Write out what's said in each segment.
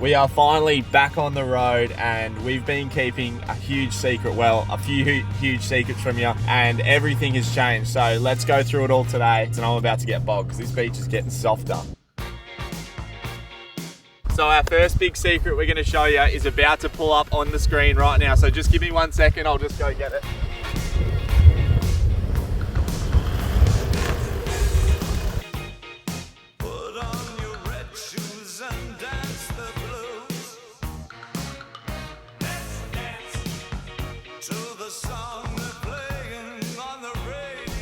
We are finally back on the road, and we've been keeping a huge secret, well, a few huge secrets from you, and everything has changed. So let's go through it all today. And I'm about to get bogged because this beach is getting softer. So our first big secret we're going to show you is about to pull up on the screen right now. So just give me 1 second, I'll just go get it.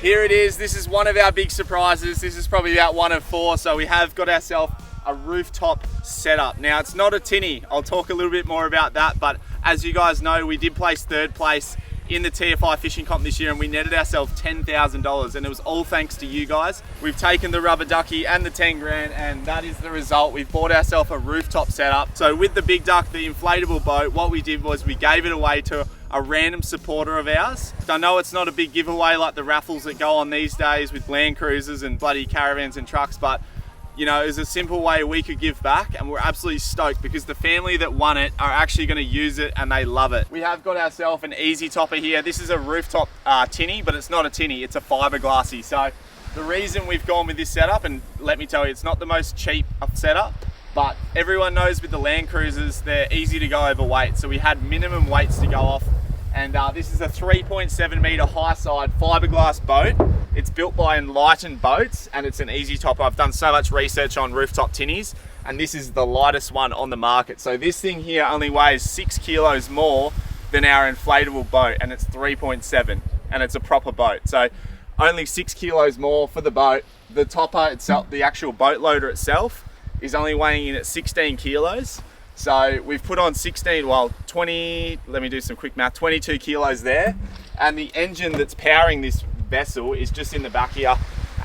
Here it is. This is one of our big surprises. This is probably about one of four. So we have got ourselves a rooftop setup. Now it's not a tinny. I'll talk a little bit more about that. But as you guys know, we did place third place in the TFI fishing comp this year, and we netted ourselves $10,000, and it was all thanks to you guys. We've taken the rubber ducky and the 10 grand, and that is the result. We've bought ourselves a rooftop setup. So with the big duck, the inflatable boat, what we did was we gave it away to a random supporter of ours. I know it's not a big giveaway like the raffles that go on these days with Landcruisers and bloody caravans and trucks, but you know, it was a simple way we could give back, and we're absolutely stoked because the family that won it are actually going to use it and they love it. We have got ourselves an easy topper here. This is a rooftop tinny, but it's not a tinny, it's a fiberglassy. So the reason we've gone with this setup, and let me tell you, it's not the most cheap setup, but everyone knows with the Landcruisers, they're easy to go over weight. So we had minimum weights to go off. And this is a 3.7 meter high side fiberglass boat. It's built by Enlightened Boats, and it's an easy topper. I've done so much research on rooftop tinnies, and this is the lightest one on the market. So this thing here only weighs 6 kilos more than our inflatable boat, and it's 3.7, and it's a proper boat. So only 6 kilos more for the boat. The topper itself, the actual boat loader itself, is only weighing in at 16 kilos. So we've put on 20, let me do some quick math, 22 kilos there. And the engine that's powering this vessel is just in the back here.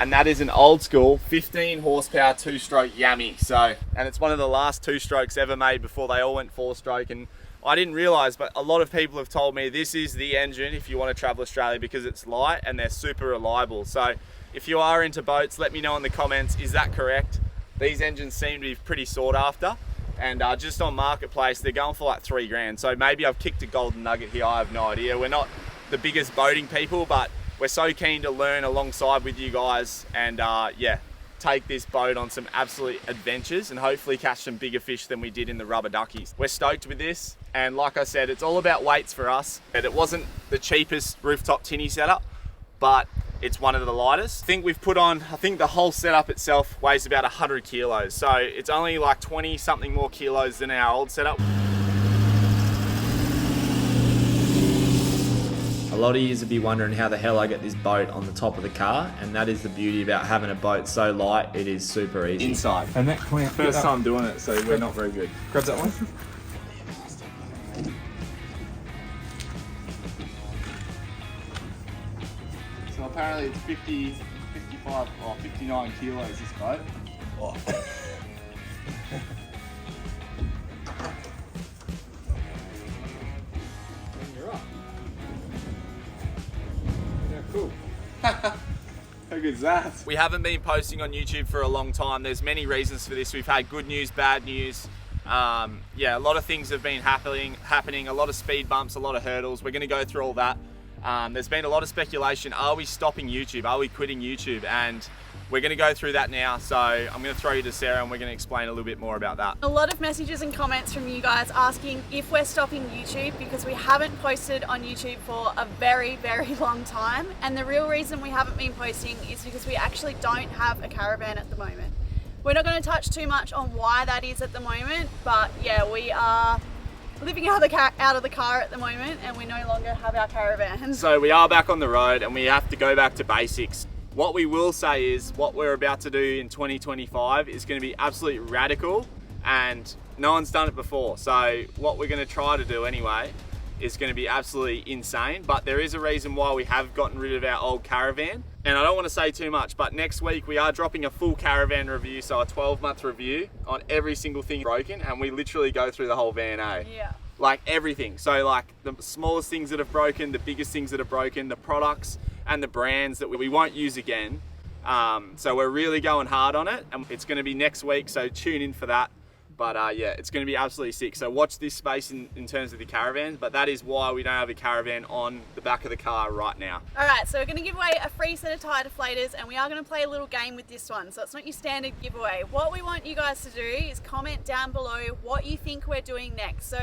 And that is an old school 15 horsepower 2-stroke Yami. So, and it's one of the last 2-strokes ever made before they all went 4-stroke. And I didn't realize, but a lot of people have told me this is the engine if you want to travel Australia because it's light and they're super reliable. So if you are into boats, let me know in the comments, is that correct? These engines seem to be pretty sought after. And just on Marketplace, they're going for like 3 grand. So maybe I've kicked a golden nugget here, I have no idea. We're not the biggest boating people, but we're so keen to learn alongside with you guys and yeah, take this boat on some absolute adventures and hopefully catch some bigger fish than we did in the rubber duckies. We're stoked with this, and like I said, it's all about weights for us. And it wasn't the cheapest rooftop tinny setup, but it's one of the lightest. I think we've put on, I think the whole setup itself weighs about 100 kilos. So it's only like 20 something more kilos than our old setup. A lot of you will be wondering how the hell I get this boat on the top of the car, and that is the beauty about having a boat so light, it is super easy. Inside. And that clamp. First time doing it, so we're not very good. Grab that one. So apparently it's 50, 55, or 59 kilos this boat. Oh. You're up. Yeah, cool. How good is that? We haven't been posting on YouTube for a long time. There's many reasons for this. We've had good news, bad news. Yeah, a lot of things have been happening, a lot of speed bumps, a lot of hurdles. We're going to go through all that. There's been a lot of speculation. Are we stopping YouTube? Are we quitting YouTube? And we're going to go through that now. So I'm going to throw you to Sarah and we're going to explain a little bit more about that. A lot of messages and comments from you guys asking if we're stopping YouTube because we haven't posted on YouTube for a very, very long time. And the real reason we haven't been posting is because we actually don't have a caravan at the moment. We're not going to touch too much on why that is at the moment, but yeah, we are living out of the car at the moment, and we no longer have our caravan. So we are back on the road and we have to go back to basics. What we will say is what we're about to do in 2025 is going to be absolutely radical, and no one's done it before. So what we're going to try to do anyway is going to be absolutely insane, but there is a reason why we have gotten rid of our old caravan. And I don't want to say too much, but next week we are dropping a full caravan review, so a 12-month review on every single thing broken, and we literally go through the whole van, eh? Yeah. Like everything. So like the smallest things that have broken, the biggest things that have broken, the products and the brands that we won't use again. So we're really going hard on it, and it's going to be next week, so tune in for that. But yeah, it's going to be absolutely sick. So watch this space in terms of the caravan, but that is why we don't have a caravan on the back of the car right now. All right, so we're going to give away a free set of tyre deflators, and we are going to play a little game with this one. So it's not your standard giveaway. What we want you guys to do is comment down below what you think we're doing next. So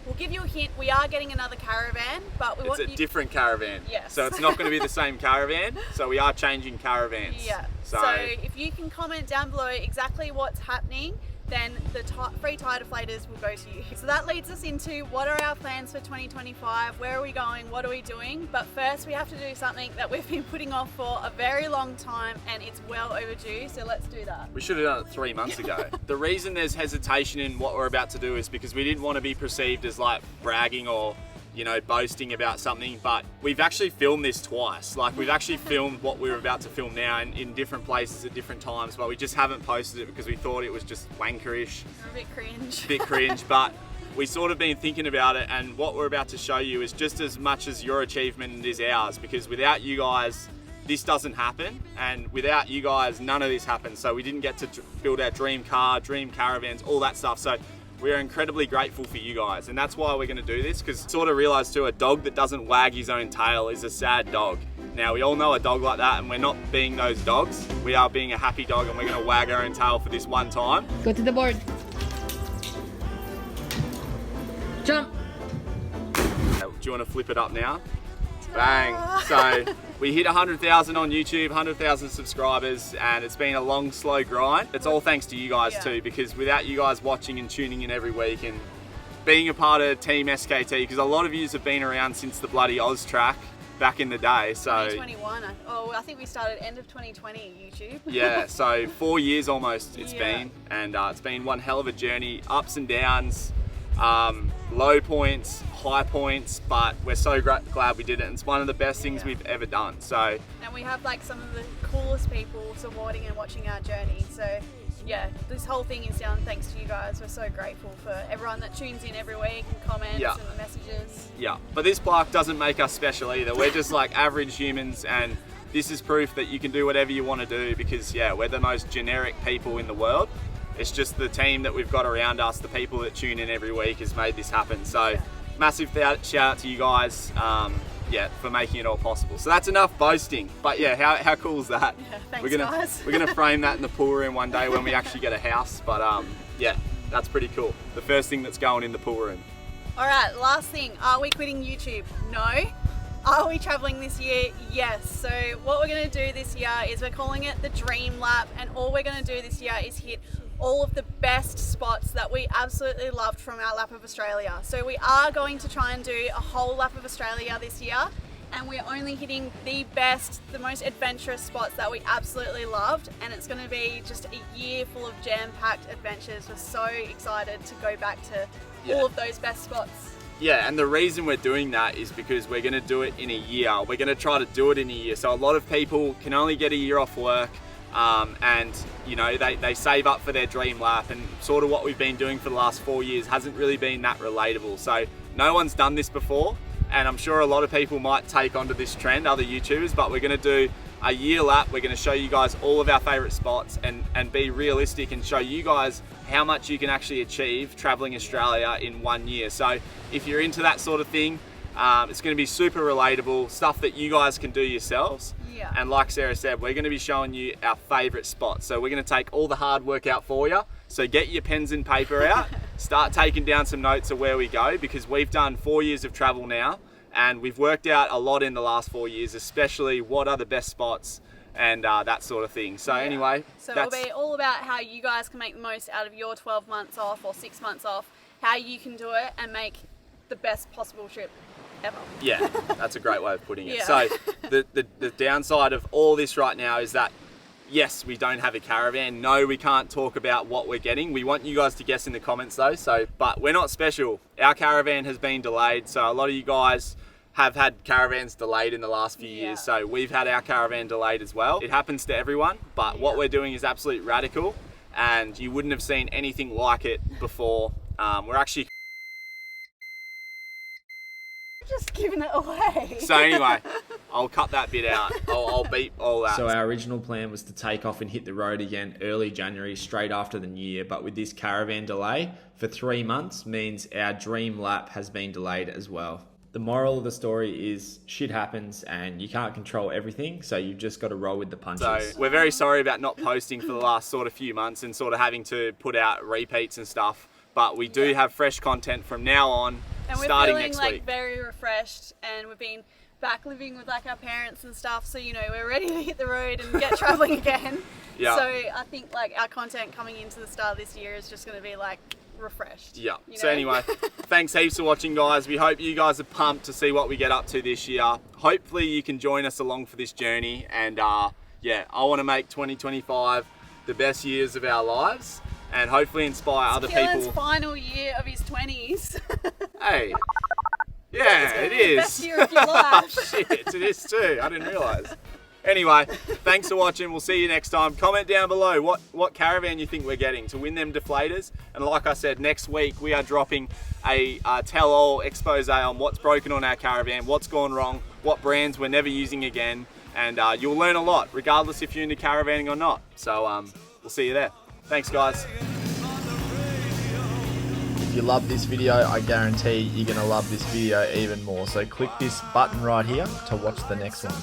we'll give you a hint. We are getting another caravan, but we want It's a different caravan. Yes. So it's not going to be the same caravan. So we are changing caravans. Yeah. So if you can comment down below exactly what's happening, then the free tyre deflators will go to you. So that leads us into what are our plans for 2025, where are we going, what are we doing? But first we have to do something that we've been putting off for a very long time, and it's well overdue, so let's do that. We should have done it 3 months ago. The reason there's hesitation in what we're about to do is because we didn't want to be perceived as like bragging or, you know, boasting about something, but we've actually filmed this twice. Like, we've actually filmed what we're about to film now in different places at different times, but we just haven't posted it because we thought it was just wankerish. A bit cringe. A bit cringe, but we sort of been thinking about it, and what we're about to show you is just as much as your achievement is ours, because without you guys, this doesn't happen, and without you guys, none of this happens. So we didn't get to build our dream car, dream caravans, all that stuff. So we're incredibly grateful for you guys, and that's why we're going to do this, because sort of realised too, a dog that doesn't wag his own tail is a sad dog. Now, we all know a dog like that, and we're not being those dogs. We are being a happy dog, and we're going to wag our own tail for this one time. Go to the board. Jump. Do you want to flip it up now? Bang. So we hit 100,000 on YouTube, 100,000 subscribers, and it's been a long, slow grind. It's all thanks to you guys too, because without you guys watching and tuning in every week and being a part of Team SKT, because a lot of you have been around since the bloody Oz track back in the day. So 2021. Oh, I think we started end of 2020 YouTube. Yeah, so 4 years almost it's been, and it's been one hell of a journey, ups and downs, low points, high points, but we're so glad we did it. It's one of the best things we've ever done. So, and we have like some of the coolest people supporting and watching our journey. So yeah, this whole thing is down thanks to you guys. We're so grateful for everyone that tunes in every week and comments and the messages. Yeah, but this plaque doesn't make us special either. We're just like average humans, and this is proof that you can do whatever you want to do, because we're the most generic people in the world. It's just the team that we've got around us, the people that tune in every week, has made this happen. So massive shout out to you guys, for making it all possible. So that's enough boasting, but how cool is that? Yeah, thanks guys. We're gonna frame that in the pool room one day when we actually get a house, but that's pretty cool. The first thing that's going in the pool room. All right, last thing, are we quitting YouTube? No. Are we traveling this year? Yes. So what we're gonna do this year is we're calling it the Dream Lap, and all we're gonna do this year is hit all of the best spots that we absolutely loved from our lap of Australia. So we are going to try and do a whole lap of Australia this year, and we're only hitting the best, the most adventurous spots that we absolutely loved, and it's going to be just a year full of jam-packed adventures. We're so excited to go back to all of those best spots. Yeah, and the reason we're doing that is because we're going to do it in a year. We're going to try to do it in a year. So a lot of people can only get a year off work, and you know, they save up for their dream lap, and sort of what we've been doing for the last 4 years hasn't really been that relatable. So no one's done this before, and I'm sure a lot of people might take onto this trend, other YouTubers, but we're going to do a year lap. We're going to show you guys all of our favorite spots and be realistic and show you guys how much you can actually achieve traveling Australia in 1 year. So if you're into that sort of thing, it's going to be super relatable, stuff that you guys can do yourselves. Yeah. And like Sarah said, we're going to be showing you our favorite spots. So we're going to take all the hard work out for you. So get your pens and paper out, start taking down some notes of where we go, because we've done 4 years of travel now, and we've worked out a lot in the last 4 years, especially what are the best spots and that sort of thing. So anyway, so it'll be all about how you guys can make the most out of your 12 months off or 6 months off, how you can do it and make the best possible trip ever. Yeah, that's a great way of putting it. Yeah. So the downside of all this right now is that, yes, we don't have a caravan. No, we can't talk about what we're getting. We want you guys to guess in the comments though. So, but we're not special. Our caravan has been delayed. So a lot of you guys have had caravans delayed in the last few years. So we've had our caravan delayed as well. It happens to everyone, but what we're doing is absolutely radical, and you wouldn't have seen anything like it before. We're actually just giving it away. So anyway, I'll cut that bit out. I'll beep all that. So our original plan was to take off and hit the road again early January, straight after the new year. But with this caravan delay for 3 months means our dream lap has been delayed as well. The moral of the story is shit happens and you can't control everything, so you've just got to roll with the punches. So we're very sorry about not posting for the last sort of few months and sort of having to put out repeats and stuff. But we do have fresh content from now on, and we're starting feeling next like week. very refreshed, and we've been back living with like our parents and stuff. So you know we're ready to hit the road and get traveling again. Yeah. So I think like our content coming into the start of this year is just going to be like refreshed. Yeah. You So know? anyway, thanks heaps for watching, guys. We hope you guys are pumped to see what we get up to this year. Hopefully you can join us along for this journey. And yeah, I want to make 2025 the best years of our lives and hopefully inspire other Keelan's people. final year of his 20s. Hey. Yeah, it The is. best year of your life. Shit, it is too. I didn't realise. Anyway, thanks for watching. We'll see you next time. Comment down below what caravan you think we're getting to win them deflators. And like I said, next week we are dropping a tell-all expose on what's broken on our caravan, what's gone wrong, what brands we're never using again. And you'll learn a lot, regardless if you're into caravanning or not. So we'll see you there. Thanks, guys. If you love this video, I guarantee you're going to love this video even more. So click this button right here to watch the next one.